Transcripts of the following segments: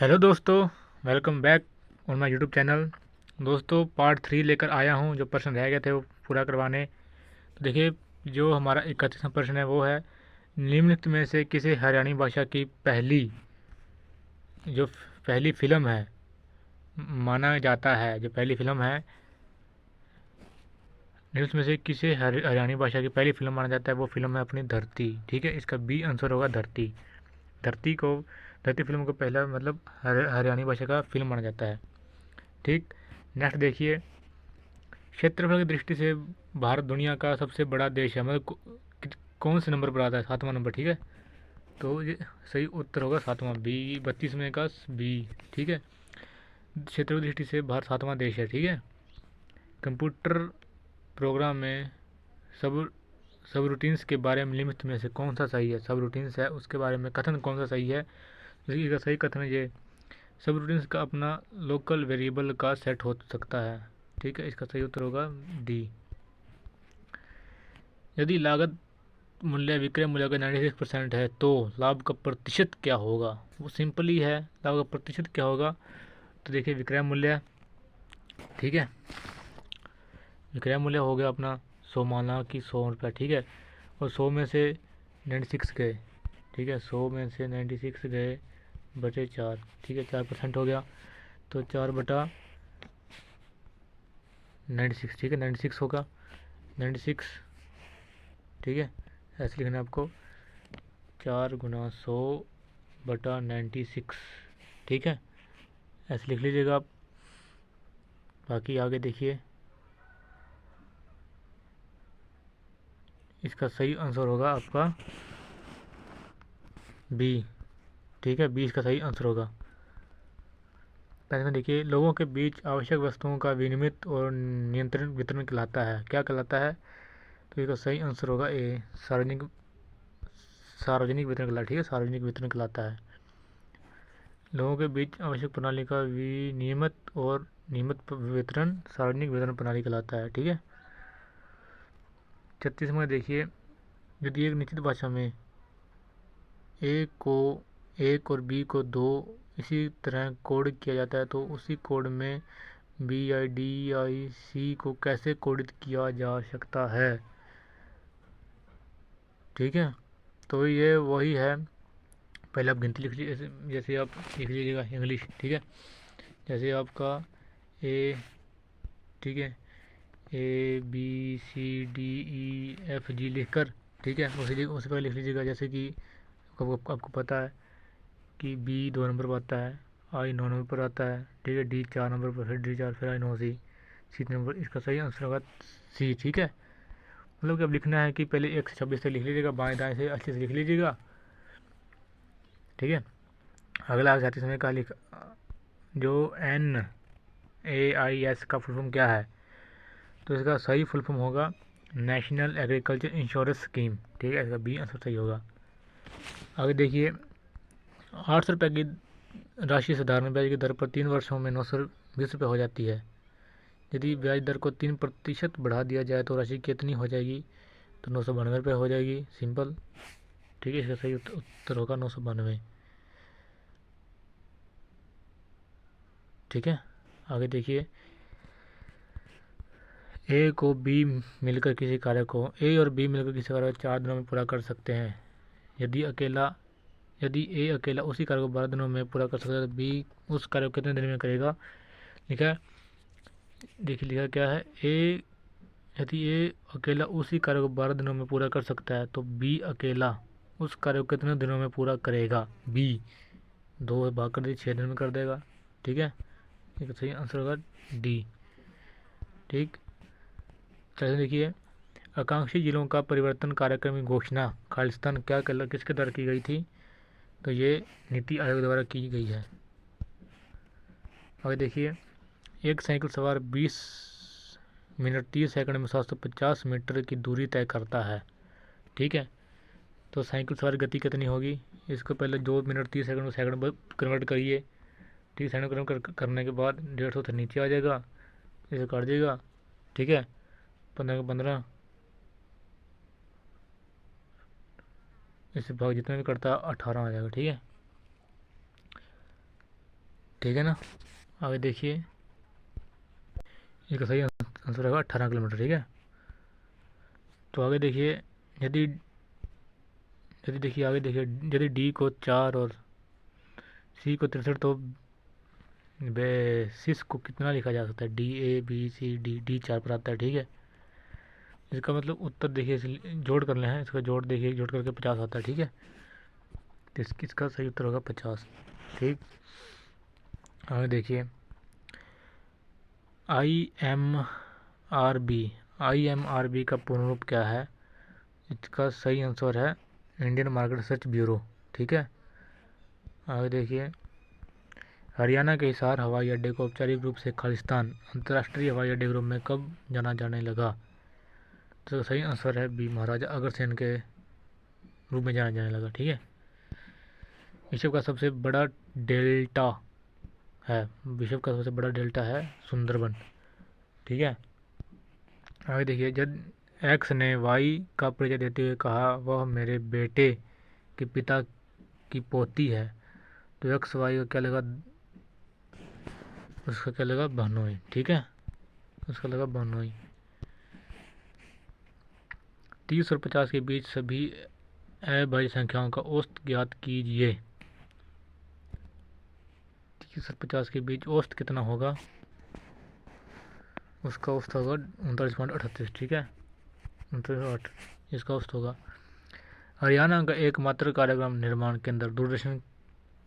Hello दोस्तों, welcome back on my YouTube channel. दोस्तों, part 3 लेकर आया हूं। जो प्रश्न रह गए थे वो पूरा करवाने। तो देखिए, जो हमारा 31वां प्रश्न है वो है, निम्नलिखित में से किसे हरियाणी भाषा की जो पहली फिल्म है माना जाता है। जो पहली फिल्म है, निम्नलिखित में से किसे हरियाणी भाषा की पहली फिल्म माना जाता है, वो फिल्म है अपनी धरती। ठीक है, इसका बी आंसर होगा धरती। धरती को धरती फिल्म को पहला मतलब हरियाणी भाषा का फिल्म माना जाता है। ठीक। नेक्स्ट देखिए, क्षेत्रफल की दृष्टि से भारत दुनिया का सबसे बड़ा देश है। मतलब कौन से नंबर पर आता है? 7वां नंबर। ठीक है, तो ये सही उत्तर होगा 7वां, बी। 32 में का बी। ठीक है, क्षेत्रफल की दृष्टि से भारत 7वां देश है। ठीक है। कंप्यूटर प्रोग्राम में सब सब रूटीन्स के बारे में निम्नलिखित में से कौन सा सही है? सब रूटीन्स है, उसके बारे में कथन कौन सा सही है? इसका सही कथन ये, सब रूटीन्स का अपना लोकल वेरिएबल का सेट हो सकता है। ठीक है, इसका सही उत्तर होगा डी। यदि लागत मूल्य विक्रय मूल्य का 96% है तो लाभ का प्रतिशत क्या होगा? वो सिंपल ही है, लाभ का प्रतिशत क्या होगा? तो देखिए, विक्रय मूल्य, ठीक है, विक्रय मूल्य हो गया अपना 100, माना कि 100 रुपये। ठीक है, और 100 में से 96 गए। ठीक है, 100 में से 96 गए, बचे 4। ठीक है, 4% हो गया, तो 4/96। ठीक है, 96 होगा, 96। ठीक है, ऐसे लिखना है आपको, 4×100/96। ठीक है, ऐसे लिख लीजिएगा आप। बाकी आगे देखिए, इसका सही आंसर होगा आपका बी। ठीक है, बी इसका सही आंसर होगा। पहले में देखिए, लोगों के बीच आवश्यक वस्तुओं का विनिमित और नियंत्रण वितरण कहलाता है। क्या कहलाता है? तो इसका सही आंसर होगा ए, सार्वजनिक सार्वजनिक वितरण कहलाता है। ठीक है, सार्वजनिक वितरण कहलाता है। लोगों के बीच आवश्यक प्रणाली का विनियमित और नियमित वितरण सार्वजनिक वितरण प्रणाली कहलाता है। ठीक है। 36 में देखिए, यदि एक निश्चित भाषा में ए को एक और बी को दो इसी तरह कोड किया जाता है तो उसी कोड में BIDIC को कैसे कोडित किया जा सकता है? ठीक है, तो ये वही है। पहले आप गिनती लिख लीजिए, जैसे आप लिख लीजिएगा इंग्लिश। ठीक है, जैसे आपका ए, ठीक है, ABCDEFG लिख कर, ठीक है, उसी पर लिख लीजिएगा। जैसे कि आपको पता है कि बी 2 नंबर पर आता है, आई 9 नंबर पर आता है। ठीक है, डी 4 नंबर पर, फिर डी 4, फिर आई 9, सी 3 नंबर। इसका सही आंसर होगा सी। ठीक है, मतलब कि अब लिखना है कि पहले 1 से 26 तक लिख लीजिएगा, बाएं दाएं से अच्छे से लिख लीजिएगा। ठीक है, अगला जाती समय का लिख, जो NAIS का फुल फॉर्म क्या है? तो इसका सही फुल फॉर्म होगा नेशनल एग्रीकल्चर इंश्योरेंस स्कीम। ठीक है, इसका बी आंसर सही होगा। आगे देखिए, 800 रुपये की राशि साधारण ब्याज की दर पर 3 वर्षों में 920 रुपये हो जाती है। यदि ब्याज दर को 3% बढ़ा दिया जाए तो राशि कितनी हो जाएगी? तो 992 रुपये हो जाएगी, सिंपल। ठीक है, इसका सही उत्तर होगा 992। ठीक है, आगे देखिए, ए और बी मिलकर किसी कार्य को 4 दिनों में पूरा कर सकते हैं। यदि ए अकेला उसी कार्य को 12 दिनों में पूरा कर सकता है तो बी उस कार्य को कितने दिन में करेगा? लिखा, देखिए लिखा क्या है, यदि ए अकेला उसी कार्य को 12 दिनों में पूरा कर सकता है तो बी अकेला उस कार्य को कितने दिनों में पूरा करेगा? बी 2 भाग कर दी, 6 दिन में कर देगा। ठीक है, इसका सही आंसर होगा डी। ठीक, चलिए देखिए, आकांक्षी जिलों का परिवर्तन कार्यक्रम की घोषणा खालिस्तान किसके द्वारा की गई थी? तो ये नीति आयोग द्वारा की गई है। आगे देखिए, एक साइकिल सवार 20 मिनट 30 सेकंड में 750 मीटर की दूरी तय करता है। ठीक है, तो साइकिल सवार गति कितनी होगी? इसको पहले 2 मिनट 30 सेकंड में सेकंड में कन्वर्ट करिए। ठीक, सेकंड कन्वर्ट करने के बाद 150 से नीचे आ जाएगा, इसे काट देगा। ठीक है, 15 का 15, इससे भाग जितना भी करता है 18 आ जाएगा। ठीक है, ठीक है ना। आगे देखिए, इसका सही आंसर होगा 18 किलोमीटर। ठीक है, तो आगे देखिए, यदि यदि देखिए आगे देखिए, यदि डी को 4 और सी को 63, तो बेसिस को कितना लिखा जा सकता है? D A B C D, D 4 पर आता है। ठीक है, इसका मतलब उत्तर देखिए, जोड़ कर ले हैं, इसका जोड़ देखिए, जोड़ करके 50 आता है। ठीक है, तो इसका सही उत्तर होगा 50। ठीक, आगे देखिए, IMRB, IMRB का पूर्ण रूप क्या है? इसका सही आंसर है इंडियन मार्केट रिसर्च ब्यूरो। ठीक है, आगे देखिए, हरियाणा के हिसार हवाई अड्डे को औपचारिक रूप से खालिस्तान अंतर्राष्ट्रीय हवाई अड्डे के रूप में कब जाना जाने लगा? तो सही आंसर है बी, महाराजा अग्रसेन के रूप में जाना जाने लगा। ठीक है, विश्व का सबसे बड़ा डेल्टा है, विश्व का सबसे बड़ा डेल्टा है सुंदरबन। ठीक है, आगे देखिए, जब एक्स ने वाई का परिचय देते हुए कहा वह मेरे बेटे के पिता की पोती है, तो एक्स वाई का क्या लगा? उसका क्या लगा? बहनोई। ठीक है, उसका लगा बहनोई। 30 और 50 के बीच सभी अभाज्य संख्याओं का औसत ज्ञात कीजिए। 30 और 50 के बीच औसत कितना होगा? उसका औसत होगा 39.38। ठीक है, 39.8 इसका औसत होगा। हरियाणा का एकमात्र कार्यक्रम निर्माण केंद्र, दूरदर्शन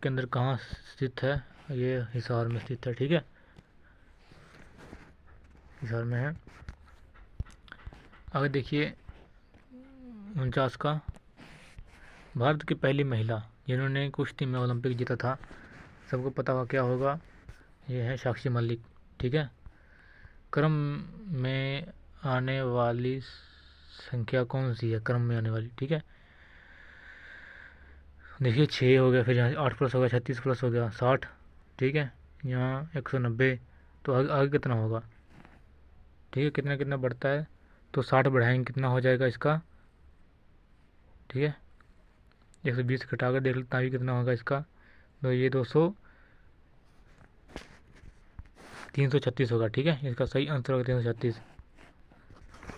केंद्र कहाँ स्थित है? ये हिसार में स्थित है। ठीक है, हिसार में है। आगे देखिए, 49 का, भारत की पहली महिला जिन्होंने कुश्ती में ओलंपिक जीता था, सबको पता होगा क्या होगा? ये है साक्षी मलिक। ठीक है, क्रम में आने वाली संख्या कौन सी है? क्रम में आने वाली। ठीक है, देखिए 6 हो गया, फिर यहाँ 8 प्लस हो गया, 36 प्लस हो गया 60। ठीक है, यहाँ 190, तो आगे कितना होगा? ठीक है, कितना कितना बढ़ता है, तो 60 बढ़ाएंगे, कितना हो जाएगा इसका? ठीक है, 120 घटा कर देख लेता भी कितना होगा इसका, तो ये 336 होगा। ठीक है, इसका सही आंसर होगा 336।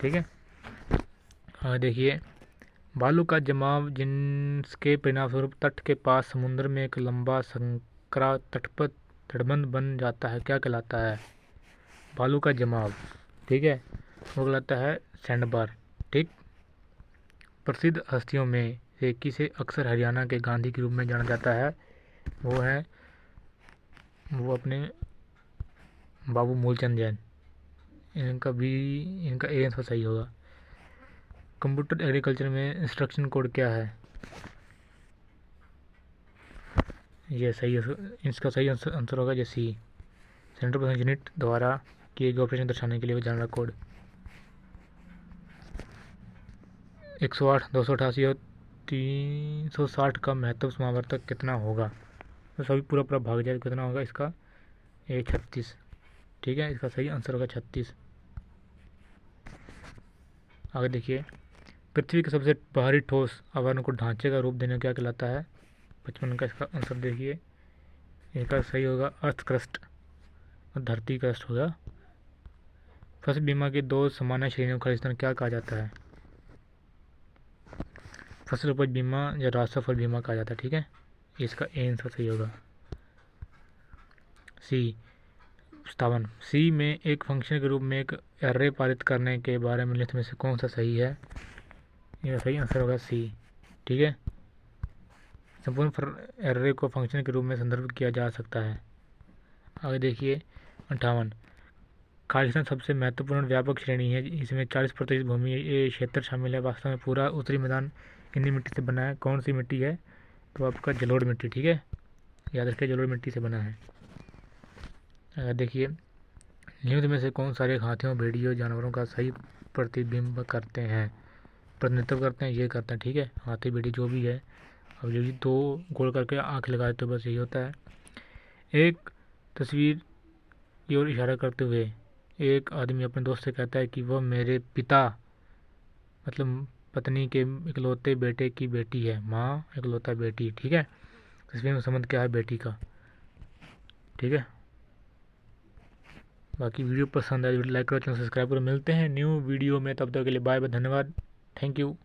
ठीक है, हाँ देखिए, बालू का जमाव जिसके परिणामस्वरूप तट के पास समुद्र में एक लंबा संकरा तटबंध बन जाता है, क्या कहलाता है? बालू का जमाव। ठीक है, वो कहलाता है सैंडबार। ठीक, प्रसिद्ध हस्तियों में से किसे अक्सर हरियाणा के गांधी के रूप में जाना जाता है? वो अपने बाबू मूलचंद जैन। इनका ए आंसर सही होगा। कंप्यूटर एग्रीकल्चर में इंस्ट्रक्शन कोड क्या है? ये सही, इसका सही आंसर होगा जैसी सेंट्रल प्रोसेसिंग यूनिट द्वारा किए गए ऑपरेशन दर्शाने के लिए जाना कोड। 108, 288 और 360 का महत्व समावर्तक कितना होगा? तो सभी पूरा भाग जाए, कितना होगा इसका? ये 36। ठीक है, इसका सही आंसर होगा 36। आगे देखिए, पृथ्वी के सबसे बाहरी ठोस आवरण को ढांचे का रूप देने क्या कहलाता है? 55 का इसका आंसर देखिए, इसका सही होगा अर्थ क्रस्ट, धरती क्रस्ट होगा। फसल बीमा की 2 सामान्य श्रेणियों का खालिस्तान क्या कहा जाता है? फसल उपज बीमा या राजस्व बीमा कहा जाता है। ठीक है, इसका ए आंसर सही होगा। सी 57, सी में एक फंक्शन के रूप में एक एर्रे पारित करने के बारे में लिस्ट में से कौन सा सही है? यह सही आंसर होगा सी। ठीक है, संपूर्ण एर्रे को फंक्शन के रूप में संदर्भित किया जा सकता है। आगे देखिए, 58, खालिस्तान सबसे महत्वपूर्ण व्यापक श्रेणी है, इसमें 40% भूमि ये क्षेत्र शामिल है, वास्तव में पूरा उत्तरी मैदान इन्हीं मिट्टी से बना है। कौन सी मिट्टी है? तो आपका जलोढ़ मिट्टी। ठीक है, याद रखिए जलोढ़ मिट्टी से बना है। देखिए, निम्न में से कौन सारे हाथियों भेड़ियों जानवरों का सही प्रतिबिंब करते हैं, प्रतिनिधित्व करते हैं? ये करते हैं। ठीक है, हाथी भेड़ी जो भी है, अब जो 2 गोल करके आँख लगा देते बस यही होता है। एक तस्वीर की ओर इशारा करते हुए एक आदमी अपने दोस्त से कहता है कि वह मेरे पिता मतलब पत्नी के इकलौते बेटे की बेटी है, माँ इकलौता बेटी। ठीक है, तस्वीर में संबंध क्या है बेटी का? ठीक है। बाकी वीडियो पसंद आए वीडियो लाइक करो, चैनल सब्सक्राइब करो। मिलते हैं न्यू वीडियो में, तब तक के लिए बाय बाय, धन्यवाद, थैंक यू।